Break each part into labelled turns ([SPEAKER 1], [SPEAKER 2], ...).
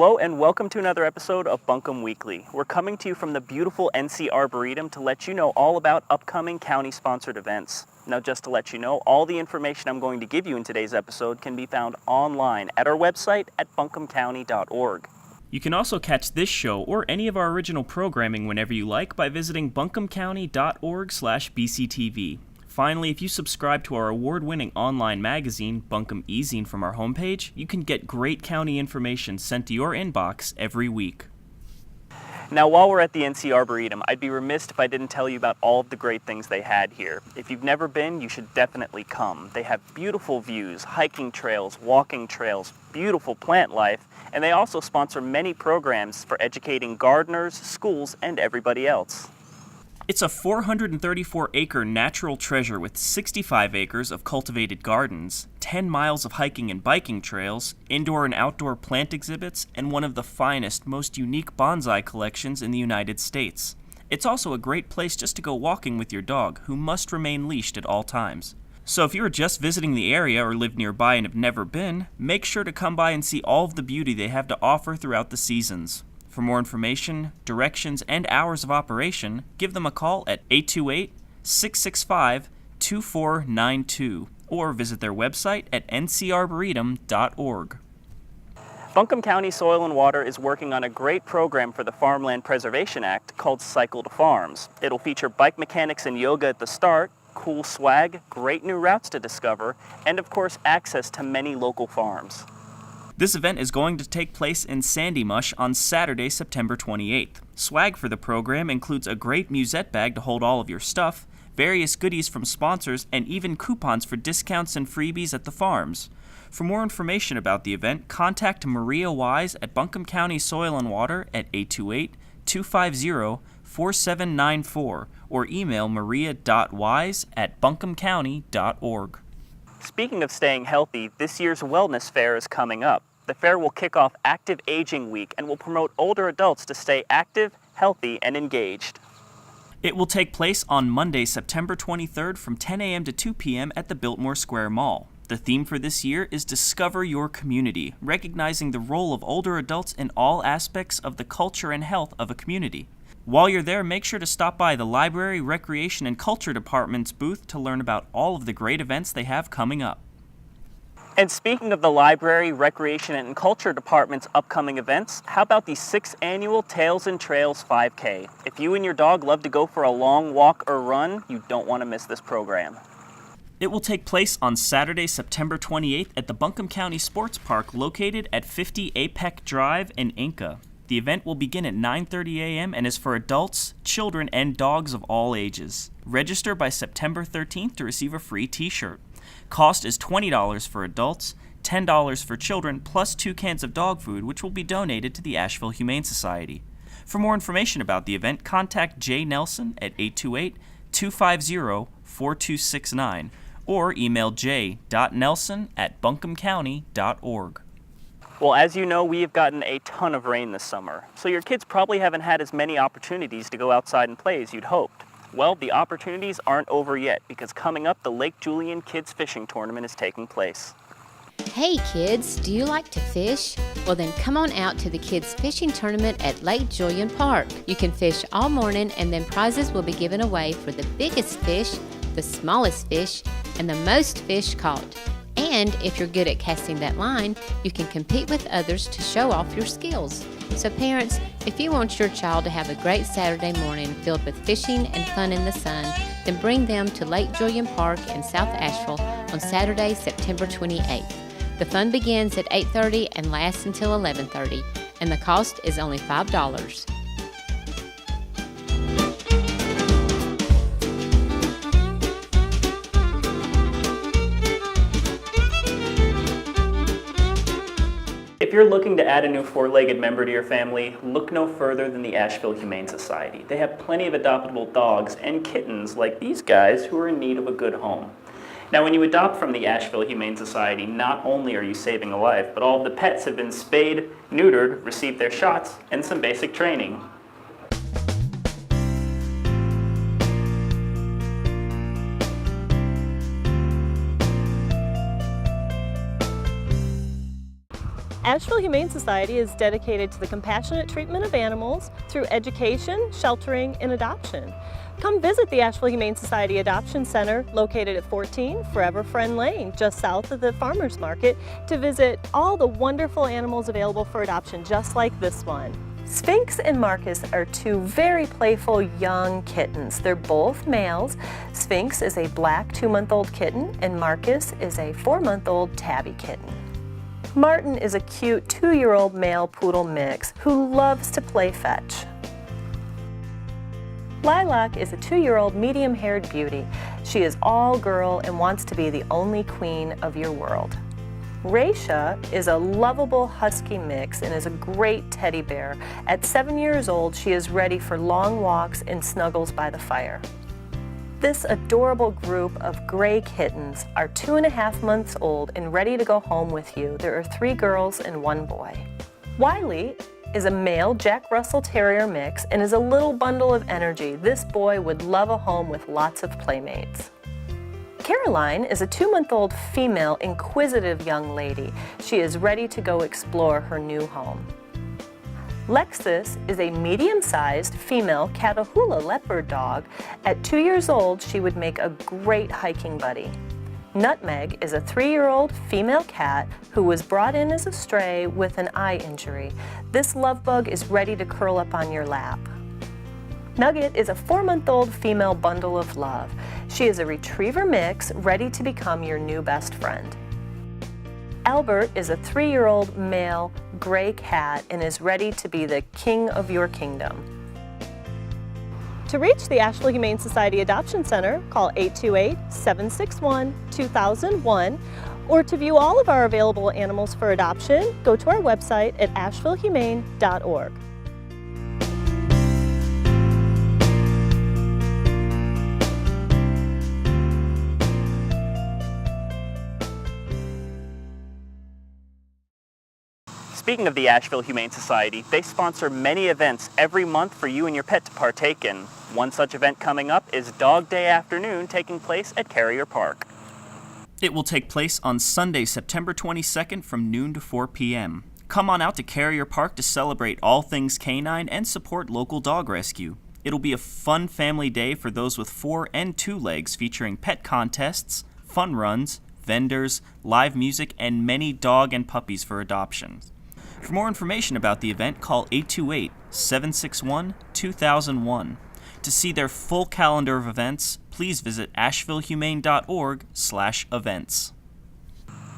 [SPEAKER 1] Hello and welcome to another episode of Buncombe Weekly. We're coming to you from the beautiful NC Arboretum to let you know all about upcoming county-sponsored events. Now, just to let you know, all the information I'm going to give you in today's episode can be found online at our website at buncombecounty.org. You can also catch this show or any of our original programming whenever you like by visiting buncombecounty.org/bctv. Finally, if you subscribe to our award-winning online magazine, Buncombe E-Zine, from our homepage, you can get great county information sent to your inbox every week. Now, while we're at the NC Arboretum, I'd be remiss if I didn't tell you about all of the great things they had here. If you've never been, you should definitely come. They have beautiful views, hiking trails, walking trails, beautiful plant life, and they also sponsor many programs for educating gardeners, schools, and everybody else. It's a 434-acre natural treasure with 65 acres of cultivated gardens, 10 miles of hiking and biking trails, indoor and outdoor plant exhibits, and one of the finest, most unique bonsai collections in the United States. It's also a great place just to go walking with your dog, who must remain leashed at all times. So if you are just visiting the area or live nearby and have never been, make sure to come by and see all of the beauty they have to offer throughout the seasons. For more information, directions, and hours of operation, give them a call at 828-665-2492 or visit their website at ncarboretum.org. Buncombe County Soil and Water is working on a great program for the Farmland Preservation Act called Cycle to Farms. It'll feature bike mechanics and yoga at the start, cool swag, great new routes to discover, and of course access to many local farms. This event is going to take place in Sandy Mush on Saturday, September 28th. Swag for the program includes a great musette bag to hold all of your stuff, various goodies from sponsors, and even coupons for discounts and freebies at the farms. For more information about the event, contact Maria Wise at Buncombe County Soil and Water at 828-250-4794 or email maria.wise@buncombecounty.org. Speaking of staying healthy, this year's wellness fair is coming up. The fair will kick off Active Aging Week and will promote older adults to stay active, healthy, and engaged. It will take place on Monday, September 23rd from 10 a.m. to 2 p.m. at the Biltmore Square Mall. The theme for this year is Discover Your Community, recognizing the role of older adults in all aspects of the culture and health of a community. While you're there, make sure to stop by the Library, Recreation, and Culture Department's booth to learn about all of the great events they have coming up. And speaking of the Library, Recreation, and Culture Department's upcoming events, how about the 6th Annual Tails and Trails 5K? If you and your dog love to go for a long walk or run, you don't want to miss this program. It will take place on Saturday, September 28th at the Buncombe County Sports Park located at 50 APEC Drive in Inca. The event will begin at 9:30 a.m. and is for adults, children, and dogs of all ages. Register by September 13th to receive a free t-shirt. Cost is $20 for adults, $10 for children, plus 2 cans of dog food, which will be donated to the Asheville Humane Society. For more information about the event, contact Jay Nelson at 828-250-4269 or email j.nelson@buncombecounty.org. Well, as you know, we have gotten a ton of rain this summer, so your kids probably haven't had as many opportunities to go outside and play as you'd hoped. Well, the opportunities aren't over yet, because coming up, the Lake Julian Kids Fishing Tournament is taking place.
[SPEAKER 2] Hey kids, do you like to fish? Well then come on out to the Kids Fishing Tournament at Lake Julian Park. You can fish all morning and then prizes will be given away for the biggest fish, the smallest fish, and the most fish caught. And if you're good at casting that line, you can compete with others to show off your skills. So parents, if you want your child to have a great Saturday morning filled with fishing and fun in the sun, then bring them to Lake Julian Park in South Asheville on Saturday, September 28th. The fun begins at 8:30 and lasts until 11:30, and the cost is only $5.
[SPEAKER 1] If you're looking to add a new 4-legged member to your family, look no further than the Asheville Humane Society. They have plenty of adoptable dogs and kittens like these guys who are in need of a good home. Now, when you adopt from the Asheville Humane Society, not only are you saving a life, but all of the pets have been spayed, neutered, received their shots, and some basic training.
[SPEAKER 3] Asheville Humane Society is dedicated to the compassionate treatment of animals through education, sheltering, and adoption. Come visit the Asheville Humane Society Adoption Center located at 14 Forever Friend Lane, just south of the Farmers Market, to visit all the wonderful animals available for adoption, just like this one. Sphinx and Marcus are two very playful young kittens. They're both males. Sphinx is a black 2-month-old kitten and Marcus is a 4-month-old tabby kitten. Martin is a cute 2-year-old male poodle mix who loves to play fetch. Lilac is a 2-year-old medium-haired beauty. She is all girl and wants to be the only queen of your world. Raisha is a lovable husky mix and is a great teddy bear. At 7 years old, she is ready for long walks and snuggles by the fire. This adorable group of gray kittens are 2.5 months old and ready to go home with you. There are 3 girls and 1 boy. Wiley is a male Jack Russell Terrier mix and is a little bundle of energy. This boy would love a home with lots of playmates. Caroline is a 2-month-old female inquisitive young lady. She is ready to go explore her new home. Lexus is a medium-sized female Catahoula leopard dog. At 2 years old, she would make a great hiking buddy. Nutmeg is a 3-year-old female cat who was brought in as a stray with an eye injury. This love bug is ready to curl up on your lap. Nugget is a 4-month-old female bundle of love. She is a retriever mix ready to become your new best friend. Albert is a 3-year-old male gray cat and is ready to be the king of your kingdom. To reach the Asheville Humane Society Adoption Center, call 828-761-2001, or to view all of our available animals for adoption, go to our website at ashevillehumane.org.
[SPEAKER 1] Speaking of the Asheville Humane Society, they sponsor many events every month for you and your pet to partake in. One such event coming up is Dog Day Afternoon, taking place at Carrier Park. It will take place on Sunday, September 22nd from noon to 4 p.m. Come on out to Carrier Park to celebrate all things canine and support local dog rescue. It'll be a fun family day for those with 4 and 2 legs, featuring pet contests, fun runs, vendors, live music, and many dog and puppies for adoption. For more information about the event, call 828-761-2001. To see their full calendar of events, please visit ashevillehumane.org/events.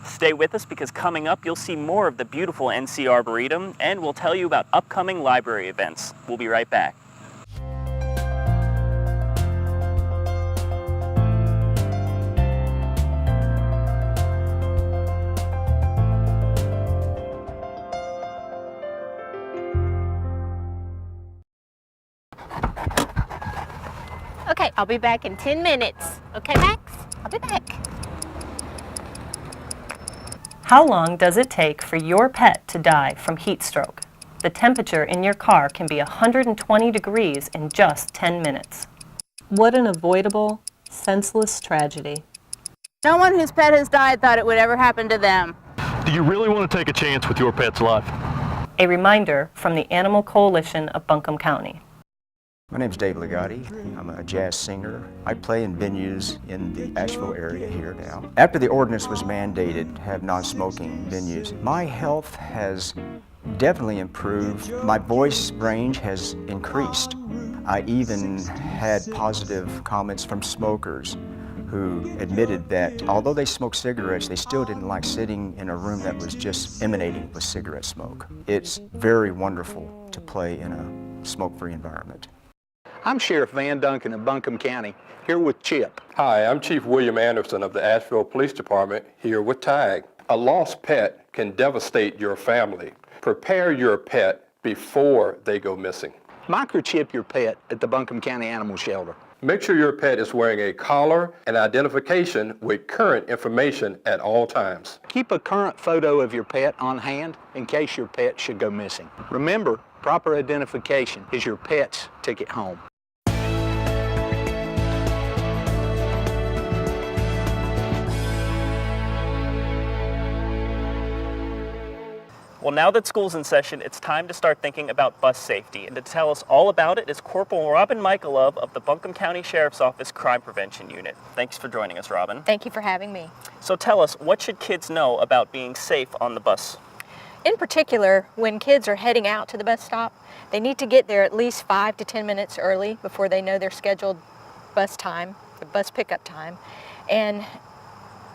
[SPEAKER 1] Stay with us because coming up you'll see more of the beautiful NC Arboretum and we'll tell you about upcoming library events. We'll be right back.
[SPEAKER 2] Okay, I'll be back in 10 minutes. Okay, Max? I'll be back.
[SPEAKER 3] How long does it take for your pet to die from heat stroke? The temperature in your car can be 120 degrees in just 10 minutes. What an avoidable, senseless tragedy.
[SPEAKER 4] No one whose pet has died thought it would ever happen to them.
[SPEAKER 5] Do you really want to take a chance with your pet's life?
[SPEAKER 3] A reminder from the Animal Coalition of Buncombe County.
[SPEAKER 6] My name is Dave Ligotti. I'm a jazz singer. I play in venues in the Asheville area here now. After the ordinance was mandated to have non-smoking venues, my health has definitely improved. My voice range has increased. I even had positive comments from smokers who admitted that although they smoked cigarettes, they still didn't like sitting in a room that was just emanating with cigarette smoke. It's very wonderful to play in a smoke-free environment.
[SPEAKER 7] I'm Sheriff Van Duncan of Buncombe County, here with Chip.
[SPEAKER 8] Hi, I'm Chief William Anderson of the Asheville Police Department, here with Tag. A lost pet can devastate your family. Prepare your pet before they go missing.
[SPEAKER 7] Microchip your pet at the Buncombe County Animal Shelter.
[SPEAKER 8] Make sure your pet is wearing a collar and identification with current information at all times.
[SPEAKER 7] Keep a current photo of your pet on hand in case your pet should go missing. Remember, proper identification is your pet's ticket home.
[SPEAKER 1] Well, now that school's in session, it's time to start thinking about bus safety. And to tell us all about it is Corporal Robin Michalov of the Buncombe County Sheriff's Office Crime Prevention Unit. Thanks for joining us, Robin.
[SPEAKER 9] Thank you for having me.
[SPEAKER 1] So tell us, what should kids know about being safe on the bus?
[SPEAKER 9] In particular, when kids are heading out to the bus stop, they need to get there at least 5 to 10 minutes early before they know their scheduled bus time, the bus pickup time. And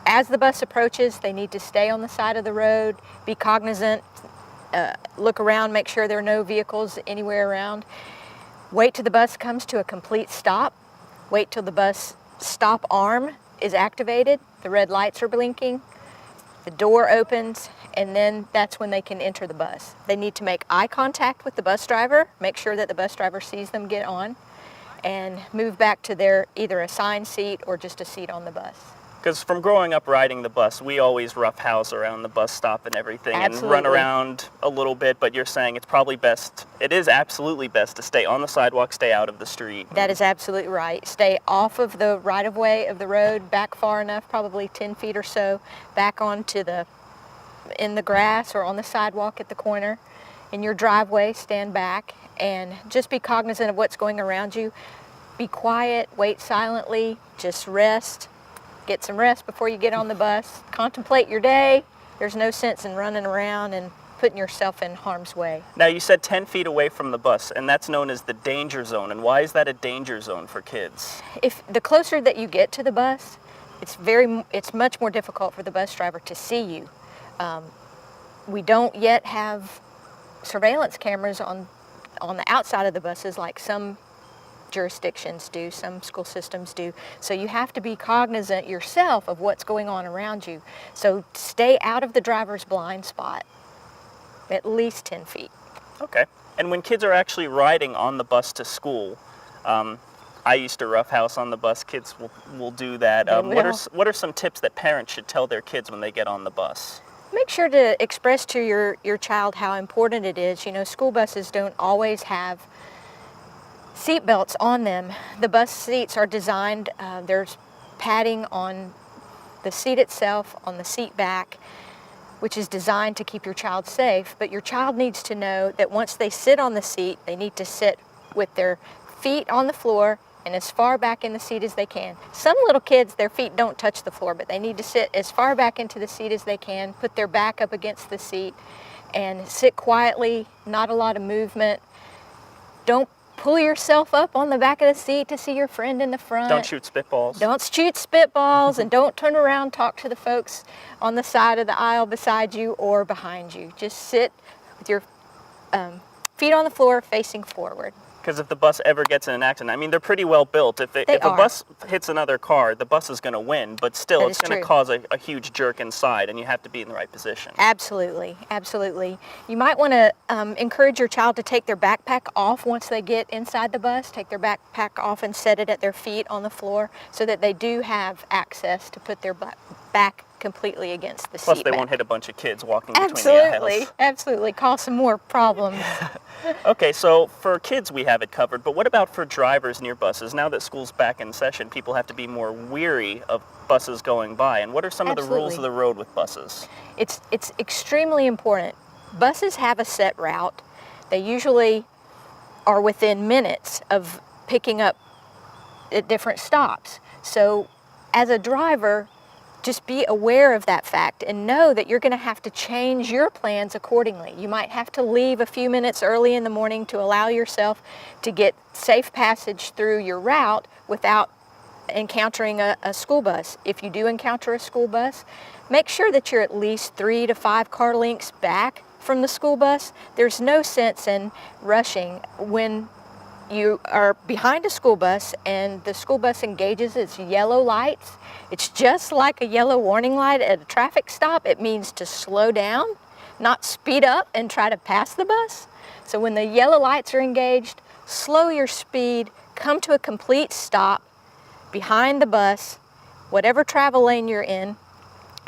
[SPEAKER 9] as the bus approaches, they need to stay on the side of the road, be cognizant, look around, make sure there are no vehicles anywhere around. Wait till the bus comes to a complete stop. Wait till the bus stop arm is activated, the red lights are blinking, the door opens, and then that's when they can enter the bus. They need to make eye contact with the bus driver, make sure that the bus driver sees them get on, and move back to their either assigned seat or just a seat on the bus.
[SPEAKER 1] Because from growing up riding the bus, we always roughhouse around the bus stop and everything.
[SPEAKER 9] Absolutely.
[SPEAKER 1] And run around a little bit, but you're saying it's probably best, it is absolutely best to stay on the sidewalk, stay out of the street.
[SPEAKER 9] That is absolutely right. Stay off of the right-of-way of the road, back far enough, probably 10 feet or so, back onto in the grass or on the sidewalk at the corner. In your driveway, stand back and just be cognizant of what's going around you. Be quiet, wait silently, just rest. Get some rest before you get on the bus. Contemplate your day. There's no sense in running around and putting yourself in harm's way.
[SPEAKER 1] Now you said 10 feet away from the bus, and that's known as the danger zone. And why is that a danger zone for kids?
[SPEAKER 9] If the closer that you get to the bus, it's much more difficult for the bus driver to see you. We don't yet have surveillance cameras on the outside of the buses like some jurisdictions do, some school systems do. So you have to be cognizant yourself of what's going on around you. So stay out of the driver's blind spot, at least 10 feet.
[SPEAKER 1] Okay. And when kids are actually riding on the bus to school, I used to roughhouse on the bus. Kids will do that. What are some tips that parents should tell their kids when they get on the bus?
[SPEAKER 9] Make sure to express to your child how important it is. You know, school buses don't always have seat belts on them. The bus seats are designed, there's padding on the seat itself, on the seat back, which is designed to keep your child safe, but your child needs to know that once they sit on the seat, they need to sit with their feet on the floor and as far back in the seat as they can. Some little kids, their feet don't touch the floor, but they need to sit as far back into the seat as they can, put their back up against the seat, and sit quietly, not a lot of movement. Don't pull yourself up on the back of the seat to see your friend in the front.
[SPEAKER 1] Don't shoot spitballs.
[SPEAKER 9] Don't shoot spitballs, and don't turn around, talk to the folks on the side of the aisle beside you or behind you. Just sit with your feet on the floor facing forward.
[SPEAKER 1] Because if the bus ever gets in an accident, I mean, they're pretty well built. If a bus hits another car, the bus is going to win, but still it's going to cause a huge jerk inside, and you have to be in the right position.
[SPEAKER 9] Absolutely, absolutely. You might want to encourage your child to take their backpack off once they get inside the bus. Take their backpack off and set it at their feet on the floor so that they do have access to put their back completely against the seat.
[SPEAKER 1] Plus, they won't hit a bunch of kids walking between the aisles.
[SPEAKER 9] Absolutely, cause some more problems.
[SPEAKER 1] Okay, so for kids we have it covered, but what about for drivers near buses? Now that school's back in session, people have to be more weary of buses going by. And what are some of the rules of the road with buses?
[SPEAKER 9] It's extremely important. Buses have a set route. They usually are within minutes of picking up at different stops. So as a driver, just be aware of that fact and know that you're going to have to change your plans accordingly. You might have to leave a few minutes early in the morning to allow yourself to get safe passage through your route without encountering a school bus. If you do encounter a school bus, make sure that you're at least 3 to 5 car lengths back from the school bus. There's no sense in rushing when you are behind a school bus and the school bus engages its yellow lights. It's just like a yellow warning light at a traffic stop. It means to slow down, not speed up and try to pass the bus. So when the yellow lights are engaged, slow your speed, come to a complete stop behind the bus, whatever travel lane you're in,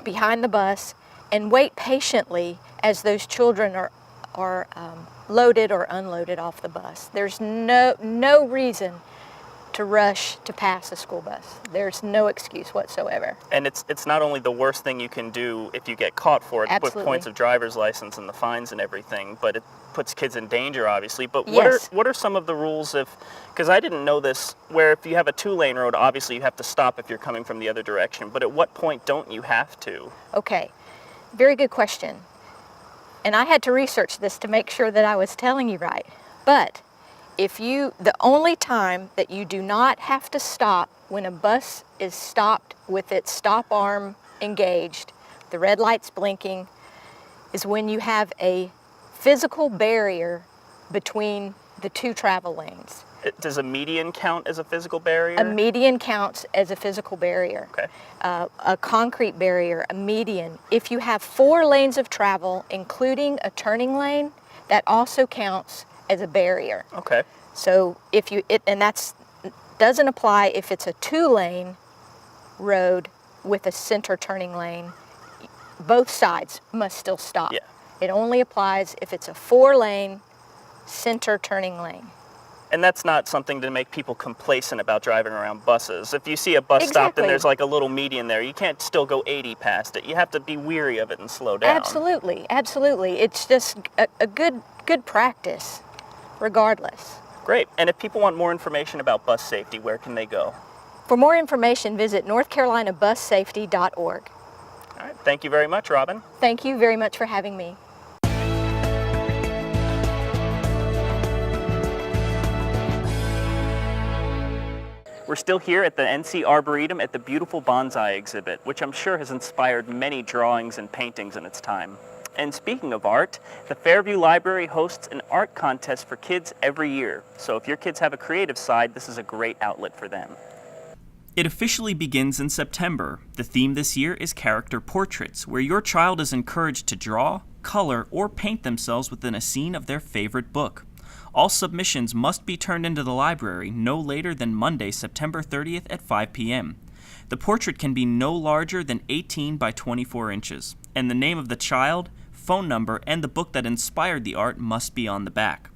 [SPEAKER 9] behind the bus, and wait patiently as those children are loaded or unloaded off the bus. There's no reason to rush to pass a school bus. There's no excuse whatsoever.
[SPEAKER 1] And it's not only the worst thing you can do if you get caught for it, with
[SPEAKER 9] Absolutely.
[SPEAKER 1] points of driver's license and the fines and everything, but it puts kids in danger, obviously. But
[SPEAKER 9] Yes.
[SPEAKER 1] what are some of the rules because I didn't know this, where if you have a 2-lane road, obviously you have to stop if you're coming from the other direction, but at what point don't you have to?
[SPEAKER 9] Okay, very good question. And I had to research this to make sure that I was telling you right. But the only time that you do not have to stop when a bus is stopped with its stop arm engaged, the red light's blinking, is when you have a physical barrier between the two travel lanes.
[SPEAKER 1] Does a median count as a physical barrier?
[SPEAKER 9] A median counts as a physical barrier.
[SPEAKER 1] Okay.
[SPEAKER 9] A concrete barrier, a median. If you have 4 lanes of travel, including a turning lane, that also counts as a barrier.
[SPEAKER 1] Okay.
[SPEAKER 9] So doesn't apply if it's a 2-lane road with a center turning lane. Both sides must still stop.
[SPEAKER 1] Yeah.
[SPEAKER 9] It only applies if it's a 4-lane center turning lane.
[SPEAKER 1] And that's not something to make people complacent about driving around buses. If you see a bus stopped
[SPEAKER 9] Exactly.
[SPEAKER 1] and there's like a little median there, you can't still go 80 past it. You have to be weary of it and slow down.
[SPEAKER 9] Absolutely, absolutely. It's just a good practice, regardless.
[SPEAKER 1] Great. And if people want more information about bus safety, where can they go?
[SPEAKER 9] For more information, visit northcarolinabus.safety.org.
[SPEAKER 1] All right. Thank you very much, Robin.
[SPEAKER 9] Thank you very much for having me.
[SPEAKER 1] We're still here at the NC Arboretum at the beautiful bonsai exhibit, which I'm sure has inspired many drawings and paintings in its time. And speaking of art, the Fairview Library hosts an art contest for kids every year. So if your kids have a creative side, this is a great outlet for them. It officially begins in September. The theme this year is character portraits, where your child is encouraged to draw, color, or paint themselves within a scene of their favorite book. All submissions must be turned into the library no later than Monday, September 30th at 5 p.m. The portrait can be no larger than 18 by 24 inches, and the name of the child, phone number, and the book that inspired the art must be on the back.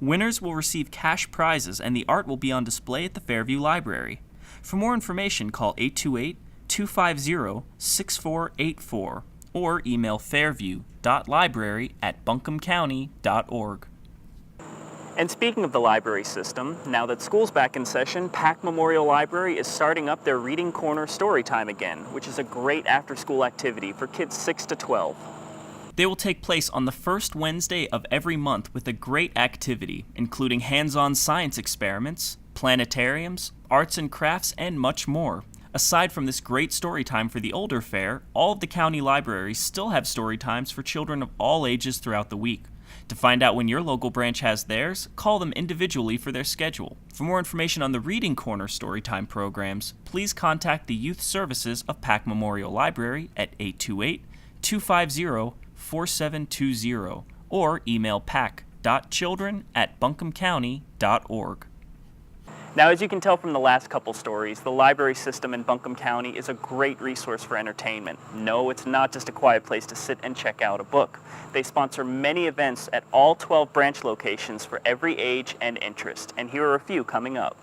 [SPEAKER 1] Winners will receive cash prizes, and the art will be on display at the Fairview Library. For more information, call 828-250-6484 or email fairview.library@buncombecounty.org. And speaking of the library system, now that school's back in session, Pack Memorial Library is starting up their Reading Corner story time again, which is a great after-school activity for kids 6 to 12. They will take place on the first Wednesday of every month with a great activity, including hands-on science experiments, planetariums, arts and crafts, and much more. Aside from this great story time for the older fare, all of the county libraries still have story times for children of all ages throughout the week. To find out when your local branch has theirs, call them individually for their schedule. For more information on the Reading Corner Storytime programs, please contact the Youth Services of Pack Memorial Library at 828-250-4720 or email pack.children@buncombecounty.org. Now, as you can tell from the last couple stories, the library system in Buncombe County is a great resource for entertainment. No, it's not just a quiet place to sit and check out a book. They sponsor many events at all 12 branch locations for every age and interest, and here are a few coming up.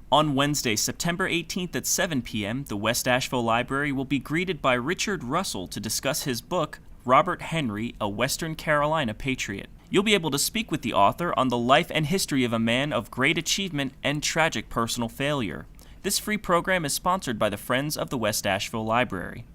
[SPEAKER 1] On Wednesday, September 18th at 7 p.m., the West Asheville Library will be greeted by Richard Russell to discuss his book, Robert Henry, a Western Carolina Patriot. You'll be able to speak with the author on the life and history of a man of great achievement and tragic personal failure. This free program is sponsored by the Friends of the West Asheville Library.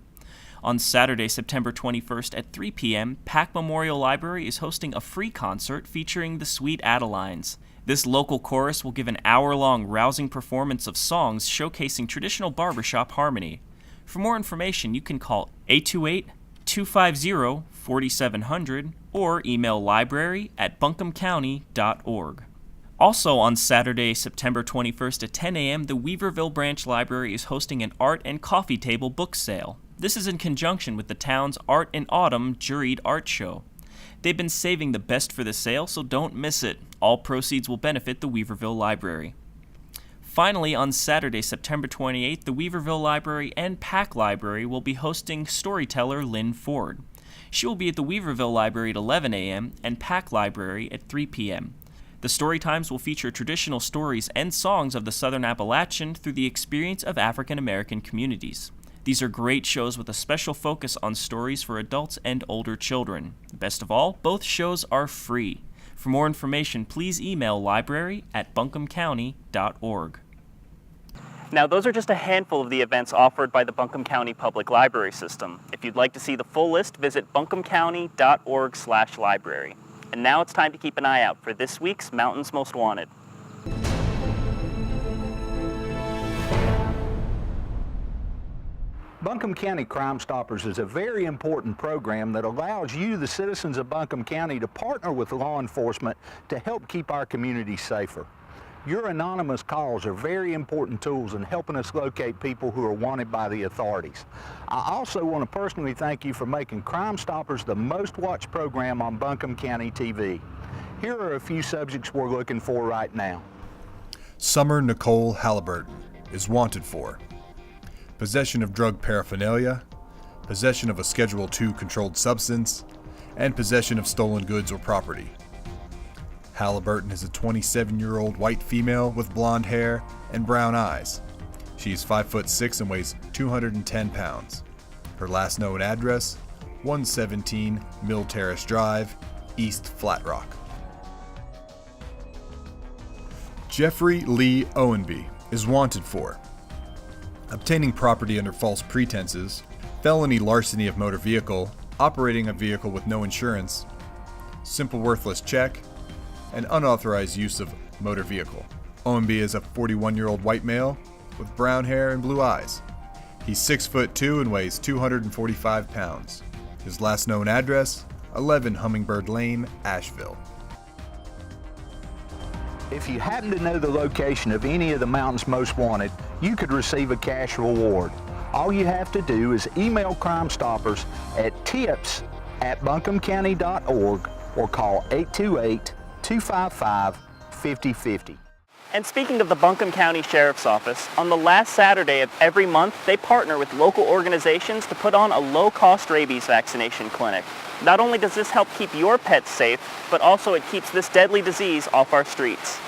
[SPEAKER 1] On Saturday, September 21st at 3 p.m., Pack Memorial Library is hosting a free concert featuring the Sweet Adelines. This local chorus will give an hour-long rousing performance of songs showcasing traditional barbershop harmony. For more information, you can call 828-250-4700 or email library@buncombecounty.org. Also on Saturday, September 21st at 10 a.m., the Weaverville Branch Library is hosting an art and coffee table book sale. This is in conjunction with the town's Art in Autumn juried art show. They've been saving the best for the sale, so don't miss it. All proceeds will benefit the Weaverville Library. Finally, on Saturday, September 28th, the Weaverville Library and Pack Library will be hosting storyteller Lynn Ford. She will be at the Weaverville Library at 11 a.m. and Pack Library at 3 p.m. The story times will feature traditional stories and songs of the Southern Appalachian through the experience of African American communities. These are great shows with a special focus on stories for adults and older children. Best of all, both shows are free. For more information, please email library@buncombecounty.org. Now, those are just a handful of the events offered by the Buncombe County Public Library System. If you'd like to see the full list, visit buncombecounty.org/library. And now it's time to keep an eye out for this week's Mountain's Most Wanted.
[SPEAKER 7] Buncombe County Crime Stoppers is a very important program that allows you, the citizens of Buncombe County, to partner with law enforcement to help keep our community safer. Your anonymous calls are very important tools in helping us locate people who are wanted by the authorities. I also want to personally thank you for making Crime Stoppers the most watched program on Buncombe County TV. Here are a few subjects we're looking for right now.
[SPEAKER 10] Summer Nicole Halliburton is wanted for possession of drug paraphernalia, possession of a Schedule II controlled substance, and possession of stolen goods or property. Halliburton is a 27-year-old white female with blonde hair and brown eyes. She is 5'6" and weighs 210 pounds. Her last known address, 117 Mill Terrace Drive, East Flat Rock. Jeffrey Lee Owenby is wanted for obtaining property under false pretenses, felony larceny of motor vehicle, operating a vehicle with no insurance, simple worthless check, and unauthorized use of motor vehicle. Owenby is a 41-year-old white male with brown hair and blue eyes. He's 6'2" and weighs 245 pounds. His last known address, 11 Hummingbird Lane, Asheville.
[SPEAKER 7] If you happen to know the location of any of the Mountain's Most Wanted, you could receive a cash reward. All you have to do is email Crime Stoppers at tips@buncombecounty.org or call 828-255-5050.
[SPEAKER 1] And speaking of the Buncombe County Sheriff's Office, on the last Saturday of every month, they partner with local organizations to put on a low-cost rabies vaccination clinic. Not only does this help keep your pets safe, but also it keeps this deadly disease off our streets.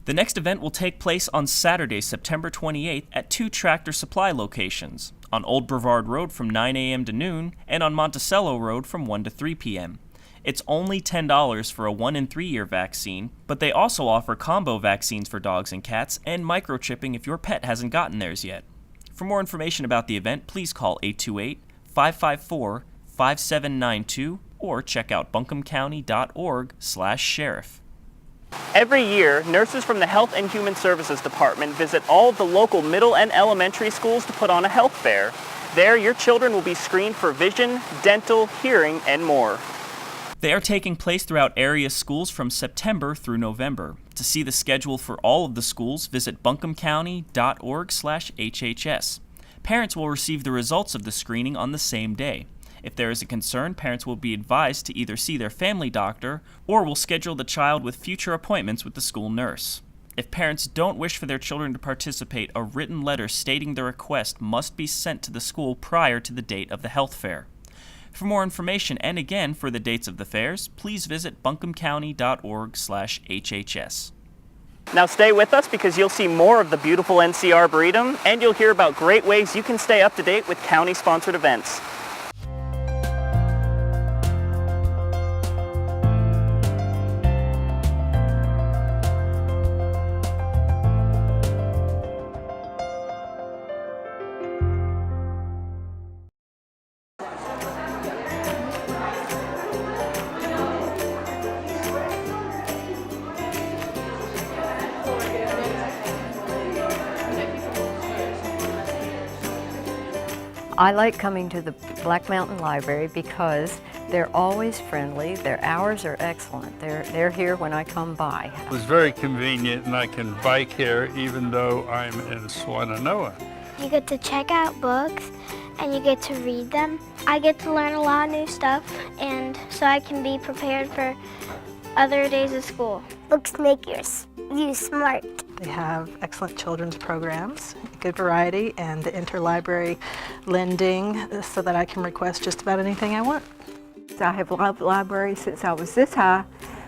[SPEAKER 1] The next event will take place on Saturday, September 28th at 2 Tractor Supply locations, on Old Brevard Road from 9 a.m. to noon and on Monticello Road from 1 to 3 p.m. It's only $10 for a 1- and 3-year vaccine, but they also offer combo vaccines for dogs and cats and microchipping if your pet hasn't gotten theirs yet. For more information about the event, please call 828-554-5792 or check out buncombecounty.org/sheriff. Every year, nurses from the Health and Human Services Department visit all of the local middle and elementary schools to put on a health fair. There, your children will be screened for vision, dental, hearing, and more. They are taking place throughout area schools from September through November. To see the schedule for all of the schools, visit buncombecounty.org/HHS. Parents will receive the results of the screening on the same day. If there is a concern, parents will be advised to either see their family doctor or will schedule the child with future appointments with the school nurse. If parents don't wish for their children to participate, a written letter stating the request must be sent to the school prior to the date of the health fair. For more information and again for the dates of the fairs, please visit buncombecounty.org/HHS. Now stay with us because you'll see more of the beautiful NC Arboretum and you'll hear about great ways you can stay up to date with county-sponsored events.
[SPEAKER 11] I like coming to the Black Mountain Library because they're always friendly, their hours are excellent. They're here when I come by.
[SPEAKER 12] It was very convenient and I can bike here even though I'm in Swannanoa.
[SPEAKER 13] You get to check out books and you get to read them. I get to learn a lot of new stuff and so I can be prepared for other days of school.
[SPEAKER 14] Books make you smart.
[SPEAKER 15] They have excellent children's programs, good variety, and the interlibrary lending so that I can request just about anything I want.
[SPEAKER 16] I have loved libraries since I was this high.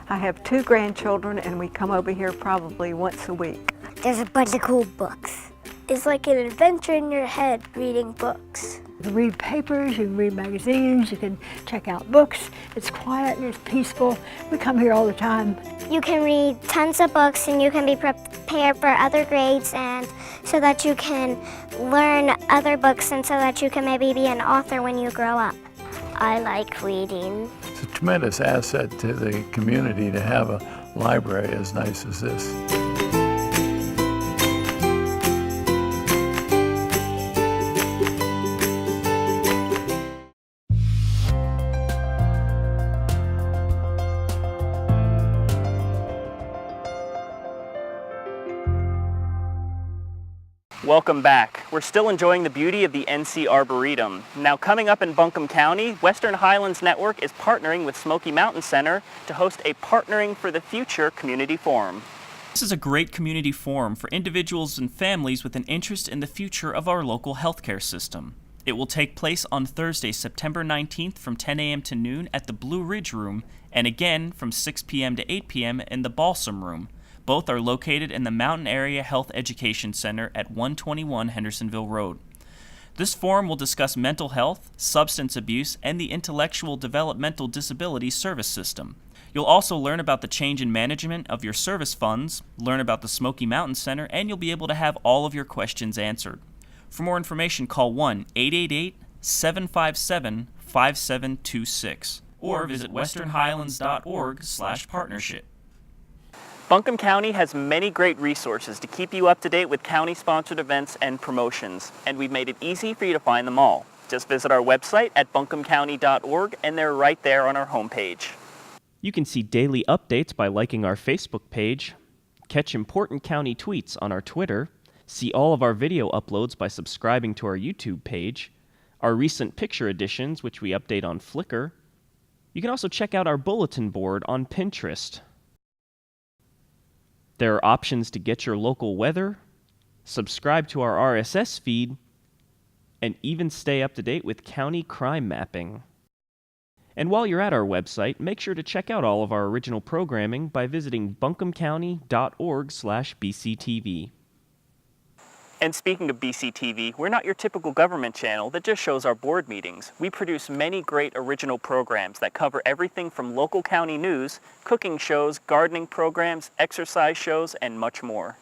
[SPEAKER 11] I have 2 grandchildren and we come over here probably once a week.
[SPEAKER 14] There's a bunch of cool books. It's like an adventure in your head reading books.
[SPEAKER 16] You can read papers, you can read magazines, you can check out books. It's quiet and it's peaceful. We come here all the time.
[SPEAKER 14] You can read tons of books and you can be prepared for other grades and so that you can learn other books and so that you can maybe be an author when you grow up. I like reading.
[SPEAKER 12] It's a tremendous asset to the community to have a library as nice as this.
[SPEAKER 1] Welcome back. We're still enjoying the beauty of the NC Arboretum. Now coming up in Buncombe County, Western Highlands Network is partnering with Smoky Mountain Center to host a Partnering for the Future community forum. This is a great community forum for individuals and families with an interest in the future of our local healthcare system. It will take place on Thursday, September 19th from 10 a.m. to noon at the Blue Ridge Room and again from 6 p.m. to 8 p.m. in the Balsam Room. Both are located in the Mountain Area Health Education Center at 121 Hendersonville Road. This forum will discuss mental health, substance abuse, and the intellectual developmental disability service system. You'll also learn about the change in management of your service funds, learn about the Smoky Mountain Center, and you'll be able to have all of your questions answered. For more information, call 1-888-757-5726 or visit westernhighlands.org/partnership. Buncombe County has many great resources to keep you up to date with county-sponsored events and promotions, and we've made it easy for you to find them all. Just visit our website at buncombecounty.org, and they're right there on our homepage. You can see daily updates by liking our Facebook page, catch important county tweets on our Twitter, see all of our video uploads by subscribing to our YouTube page, our recent picture editions, which we update on Flickr. You can also check out our bulletin board on Pinterest. There are options to get your local weather, subscribe to our RSS feed, and even stay up to date with county crime mapping. And while you're at our website, make sure to check out all of our original programming by visiting buncombecounty.org/BCTV. And speaking of BCTV, we're not your typical government channel that just shows our board meetings. We produce many great original programs that cover everything from local county news, cooking shows, gardening programs, exercise shows, and much more.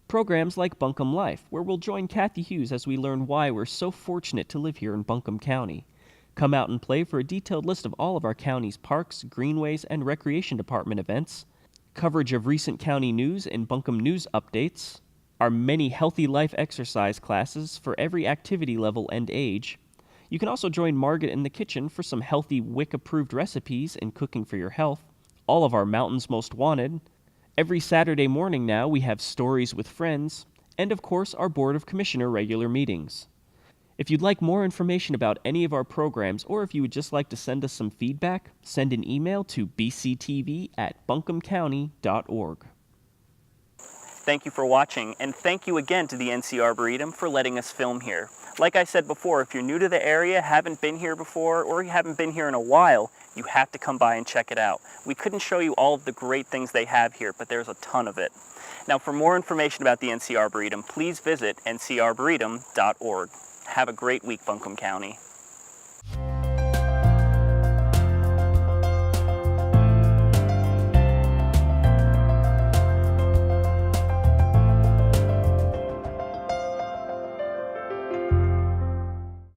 [SPEAKER 1] Programs like Buncombe Life, where we'll join Kathy Hughes as we learn why we're so fortunate to live here in Buncombe County. Come out and play for a detailed list of all of our county's parks, greenways, and recreation department events, coverage of recent county news and Buncombe News updates, our many healthy life exercise classes for every activity level and age. You can also join Margaret in the kitchen for some healthy WIC-approved recipes and cooking for your health, all of our Mountains Most Wanted. Every Saturday morning now we have Stories with Friends, and of course our Board of Commissioner regular meetings. If you'd like more information about any of our programs, or if you would just like to send us some feedback, send an email to bctv@buncombecounty.org. Thank you for watching, and thank you again to the NC Arboretum for letting us film here. Like I said before, if you're new to the area, haven't been here before, or you haven't been here in a while, you have to come by and check it out. We couldn't show you all of the great things they have here, but there's a ton of it. Now, for more information about the NC Arboretum, please visit ncarboretum.org. Have a great week, Buncombe County.